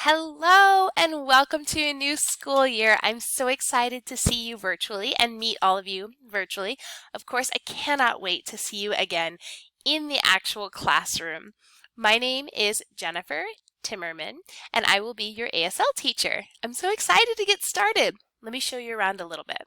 Hello and welcome to a new school year. I'm so excited to see you virtually and meet all of you virtually. Of course, I cannot wait to see you again in the actual classroom. My name is Jennifer Timmerman and I will be your ASL teacher. I'm so excited to get started. Let me show you around a little bit.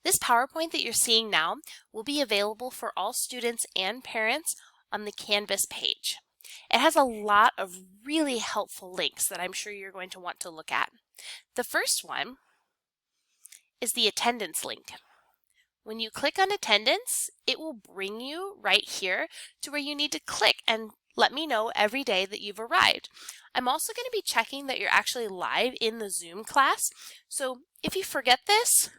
This PowerPoint that you're seeing now will be available for all students and parents on the Canvas page. It has a lot of really helpful links that I'm sure you're going to want to look at. The first one is the attendance link. When you click on attendance, it will bring you right here to where you need to click and let me know every day that you've arrived. I'm also going to be checking that you're actually live in the Zoom class. So if you forget this,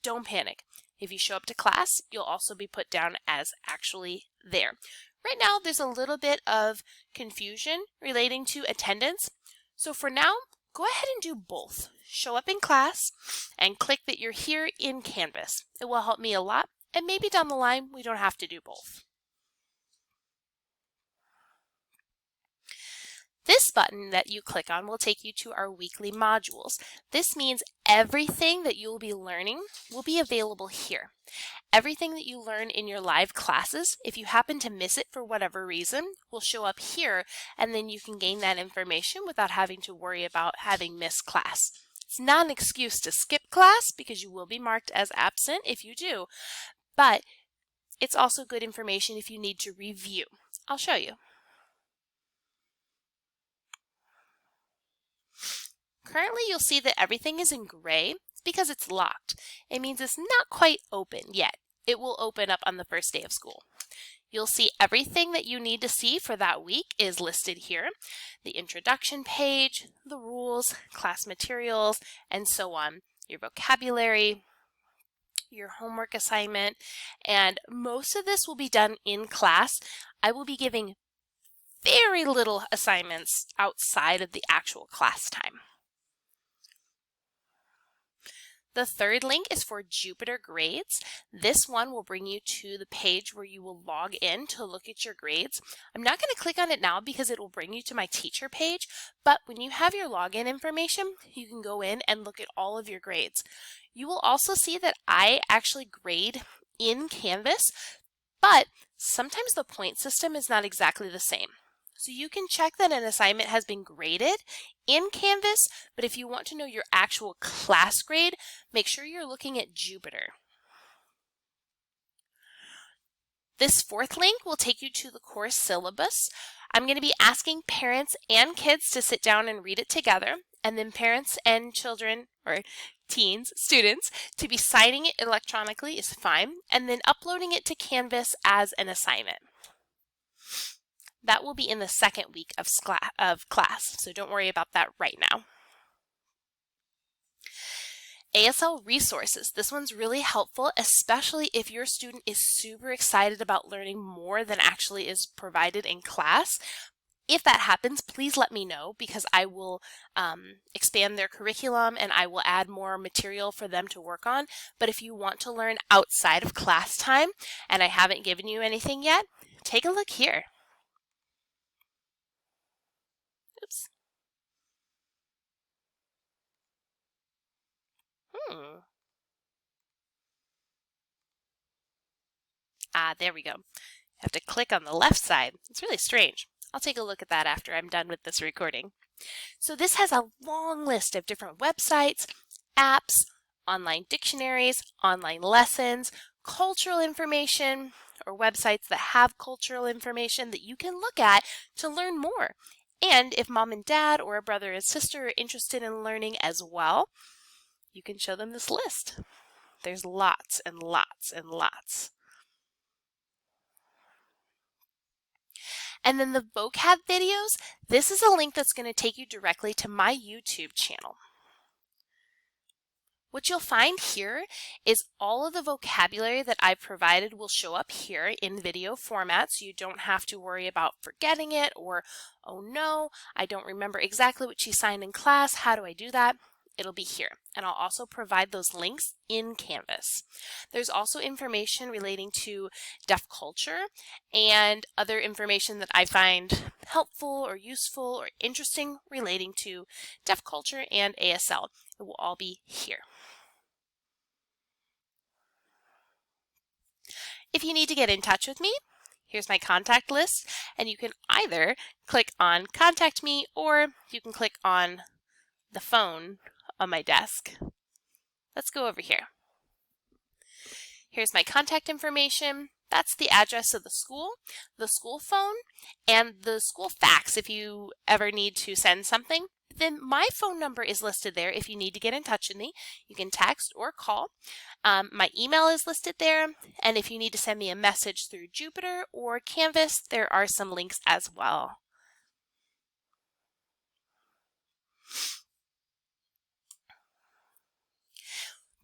don't panic. If you show up to class, you'll also be put down as actually there. Right now, there's a little bit of confusion relating to attendance. So for now, go ahead and do both. Show up in class and click that you're here in Canvas. It will help me a lot, and maybe down the line, we don't have to do both. This button that you click on will take you to our weekly modules. This means everything that you will be learning will be available here. Everything that you learn in your live classes, if you happen to miss it for whatever reason, will show up here, and then you can gain that information without having to worry about having missed class. It's not an excuse to skip class because you will be marked as absent if you do, but it's also good information if you need to review. I'll show you. Currently, you'll see that everything is in gray. It's because it's locked. It means it's not quite open yet. It will open up on the first day of school. You'll see everything that you need to see for that week is listed here. The introduction page, the rules, class materials, and so on. Your vocabulary, your homework assignment, and most of this will be done in class. I will be giving very little assignments outside of the actual class time. The third link is for Jupyter Grades. This one will bring you to the page where you will log in to look at your grades. I'm not going to click on it now because it will bring you to my teacher page, but when you have your login information, you can go in and look at all of your grades. You will also see that I actually grade in Canvas, but sometimes the point system is not exactly the same. So you can check that an assignment has been graded in Canvas, but if you want to know your actual class grade, make sure you're looking at Jupyter. This fourth link will take you to the course syllabus. I'm going to be asking parents and kids to sit down and read it together, and then parents and children, or teens, students, to be signing it electronically is fine, and then uploading it to Canvas as an assignment. That will be in the second week of class, so don't worry about that right now. ASL resources. This one's really helpful, especially if your student is super excited about learning more than actually is provided in class. If that happens, please let me know because I will expand their curriculum and I will add more material for them to work on. But if you want to learn outside of class time and I haven't given you anything yet, take a look here. Oops. There we go. I have to click on the left side. It's really strange. I'll take a look at that after I'm done with this recording. So this has a long list of different websites, apps, online dictionaries, online lessons, cultural information, or websites that have cultural information that you can look at to learn more. And if mom and dad or a brother and sister are interested in learning as well, you can show them this list. There's lots and lots and lots. And then the vocab videos, this is a link that's going to take you directly to my YouTube channel. What you'll find here is all of the vocabulary that I've provided will show up here in video format, so you don't have to worry about forgetting it or, oh no, I don't remember exactly what she signed in class, how do I do that? it'll be here. And I'll also provide those links in Canvas. There's also information relating to deaf culture and other information that I find helpful or useful or interesting relating to deaf culture and ASL. It will all be here. If you need to get in touch with me, here's my contact list, and you can either click on Contact Me or you can click on the phone on my desk. Let's go over here. Here's my contact information. That's the address of the school phone, and the school fax if you ever need to send something. Then my phone number is listed there if you need to get in touch with me. You can text or call. My email is listed there, and if you need to send me a message through Jupyter or Canvas, there are some links as well.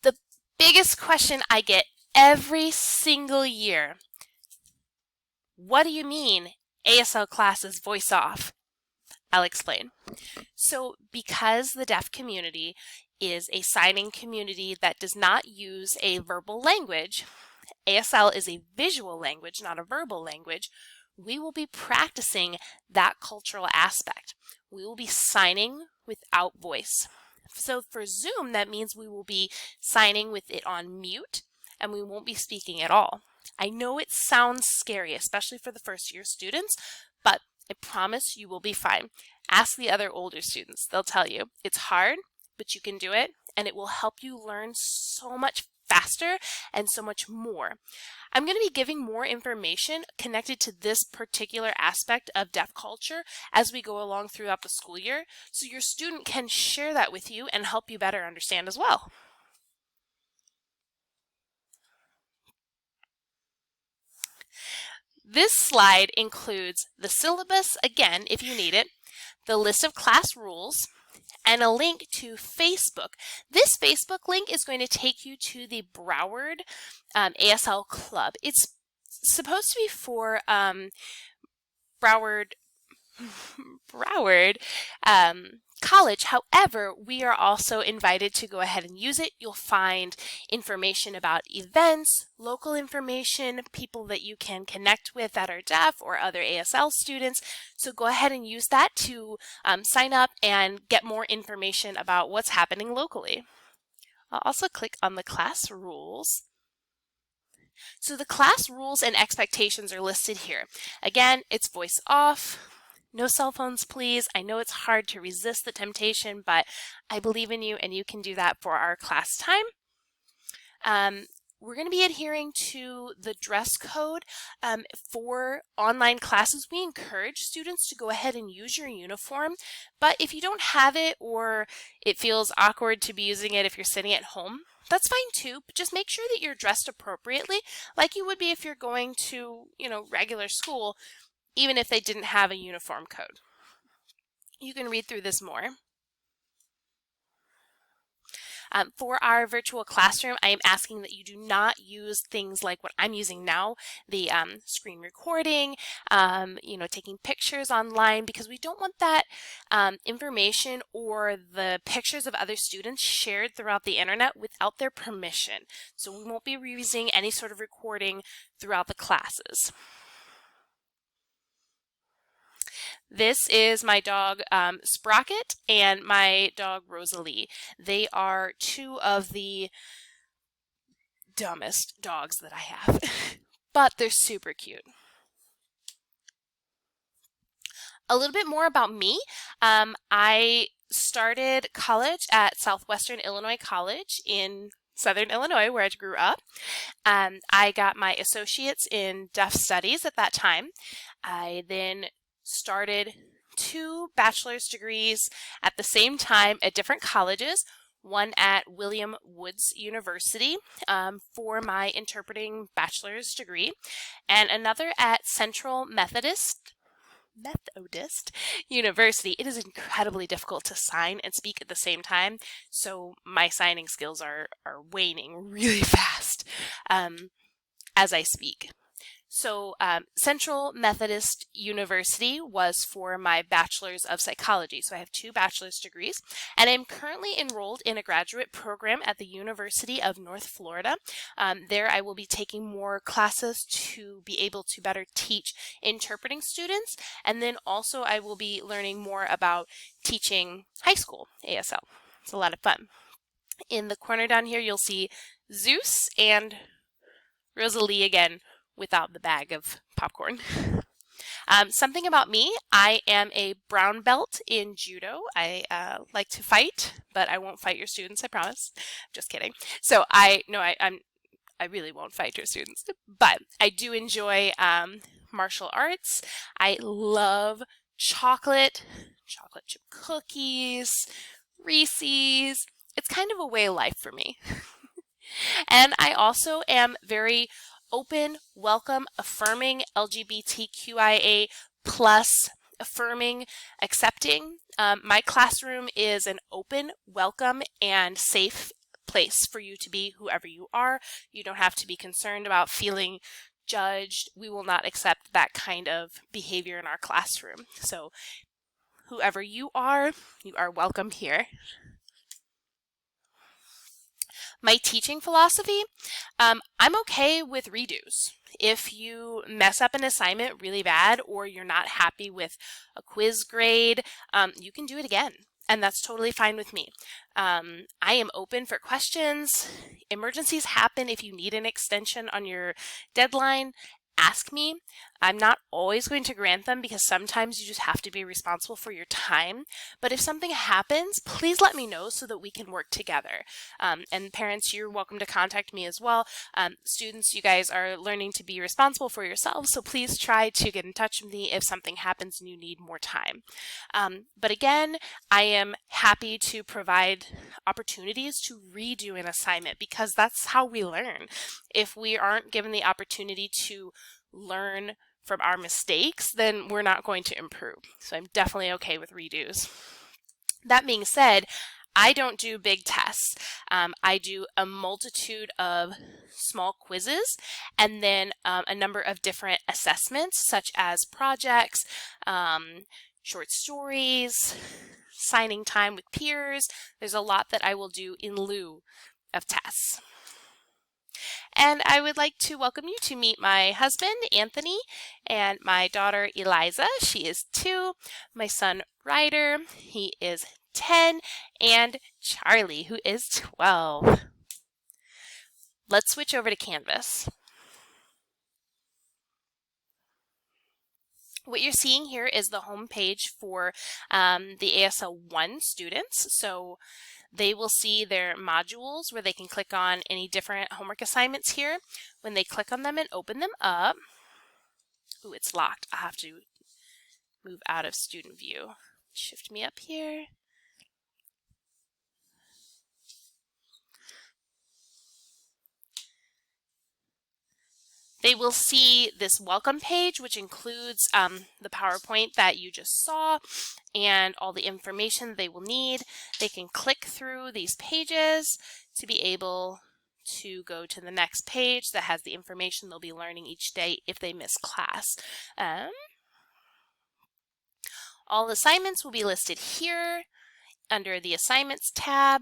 The biggest question I get every single year: what do you mean ASL classes voice off? I'll explain. So because the deaf community is a signing community that does not use a verbal language, ASL is a visual language, not a verbal language, we will be practicing that cultural aspect. We will be signing without voice. So for Zoom, that means we will be signing with it on mute and we won't be speaking at all. I know it sounds scary, especially for the first year students, but I promise you will be fine. Ask the other older students. They'll tell you it's hard, but you can do it, and it will help you learn so much faster and so much more. I'm going to be giving more information connected to this particular aspect of deaf culture as we go along throughout the school year, so your student can share that with you and help you better understand as well. This slide includes the syllabus, again, if you need it, the list of class rules, and a link to Facebook. This Facebook link is going to take you to the Broward ASL Club. It's supposed to be for Broward College. However, we are also invited to go ahead and use it. You'll find information about events, local information, people that you can connect with that are deaf or other ASL students. So go ahead and use that to sign up and get more information about what's happening locally. I'll also click on the class rules. So the class rules and expectations are listed here. Again, it's voice off. No cell phones, please. I know it's hard to resist the temptation, but I believe in you and you can do that for our class time. We're going to be adhering to the dress code for online classes. We encourage students to go ahead and use your uniform, but if you don't have it or it feels awkward to be using it if you're sitting at home, that's fine too, but just make sure that you're dressed appropriately like you would be if you're going to, regular school, even if they didn't have a uniform code. You can read through this more. For our virtual classroom, I am asking that you do not use things like what I'm using now, the screen recording, taking pictures online, because we don't want that information or the pictures of other students shared throughout the internet without their permission. So we won't be using any sort of recording throughout the classes. This is my dog Sprocket and my dog Rosalie. They are two of the dumbest dogs that I have, but they're super cute. A little bit more about me. I started college at Southwestern Illinois College in Southern Illinois, where I grew up. I got my associates in deaf studies at that time. I then started 2 bachelor's degrees at the same time at different colleges, one at William Woods University for my interpreting bachelor's degree, and another at Central Methodist University. It is incredibly difficult to sign and speak at the same time, so my signing skills are waning really fast as I speak. So Central Methodist University was for my Bachelor's of Psychology. So I have 2 bachelor's degrees, and I'm currently enrolled in a graduate program at the University of North Florida. There I will be taking more classes to be able to better teach interpreting students, and then also I will be learning more about teaching high school ASL. It's a lot of fun. In the corner down here, you'll see Zeus and Rosalie again without the bag of popcorn. Something about me, I am a brown belt in judo. I like to fight, but I won't fight your students, I promise. Just kidding. So I really won't fight your students, but I do enjoy martial arts. I love chocolate chip cookies, Reese's. It's kind of a way of life for me. And I also am very open, welcome, affirming, LGBTQIA plus, affirming, accepting. My classroom is an open, welcome, and safe place for you to be whoever you are. You don't have to be concerned about feeling judged. We will not accept that kind of behavior in our classroom. So whoever you are welcome here. My teaching philosophy, I'm okay with redos. If you mess up an assignment really bad or you're not happy with a quiz grade, you can do it again. And that's totally fine with me. I am open for questions. Emergencies happen. If you need an extension on your deadline, ask me. I'm not always going to grant them because sometimes you just have to be responsible for your time. But if something happens, please let me know so that we can work together. And parents, you're welcome to contact me as well. Students, you guys are learning to be responsible for yourselves, so please try to get in touch with me if something happens and you need more time. But again, I am happy to provide opportunities to redo an assignment because that's how we learn. If we aren't given the opportunity to learn from our mistakes, then we're not going to improve. So I'm definitely okay with redos. That being said, I don't do big tests. I do a multitude of small quizzes and then a number of different assessments such as projects, short stories, signing time with peers. There's a lot that I will do in lieu of tests. And I would like to welcome you to meet my husband, Anthony, and my daughter, Eliza. She is 2. My son, Ryder, he is 10, and Charlie, who is 12. Let's switch over to Canvas. What you're seeing here is the home page for the ASL 1 students. So they will see their modules where they can click on any different homework assignments here. When they click on them and open them up, ooh, it's locked. I have to move out of student view. Shift me up here. They will see this welcome page, which includes the PowerPoint that you just saw and all the information they will need. They can click through these pages to be able to go to the next page that has the information they'll be learning each day if they miss class. All assignments will be listed here under the Assignments tab.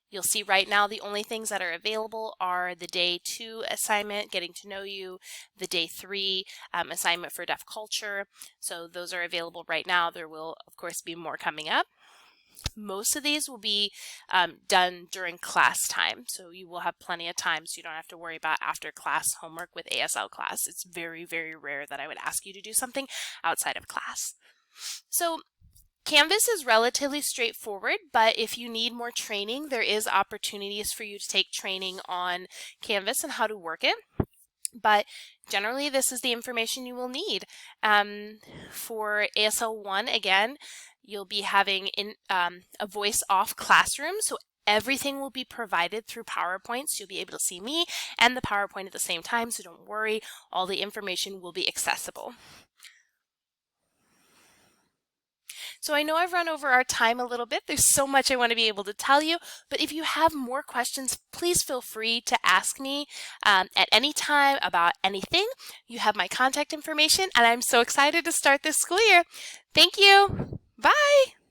You'll see right now the only things that are available are the Day 2 assignment, Getting to Know You, the Day 3 assignment for Deaf Culture. So those are available right now. There will, of course, be more coming up. Most of these will be done during class time, so you will have plenty of time so you don't have to worry about after class homework with ASL class. It's very, very rare that I would ask you to do something outside of class. So Canvas is relatively straightforward, but if you need more training, there is opportunities for you to take training on Canvas and how to work it. But generally, this is the information you will need. For ASL 1, again, you'll be having a voice-off classroom, so everything will be provided through PowerPoint, so you'll be able to see me and the PowerPoint at the same time, so don't worry, all the information will be accessible. So I know I've run over our time a little bit. There's so much I want to be able to tell you, but if you have more questions, please feel free to ask me at any time about anything. You have my contact information, and I'm so excited to start this school year. Thank you. Bye.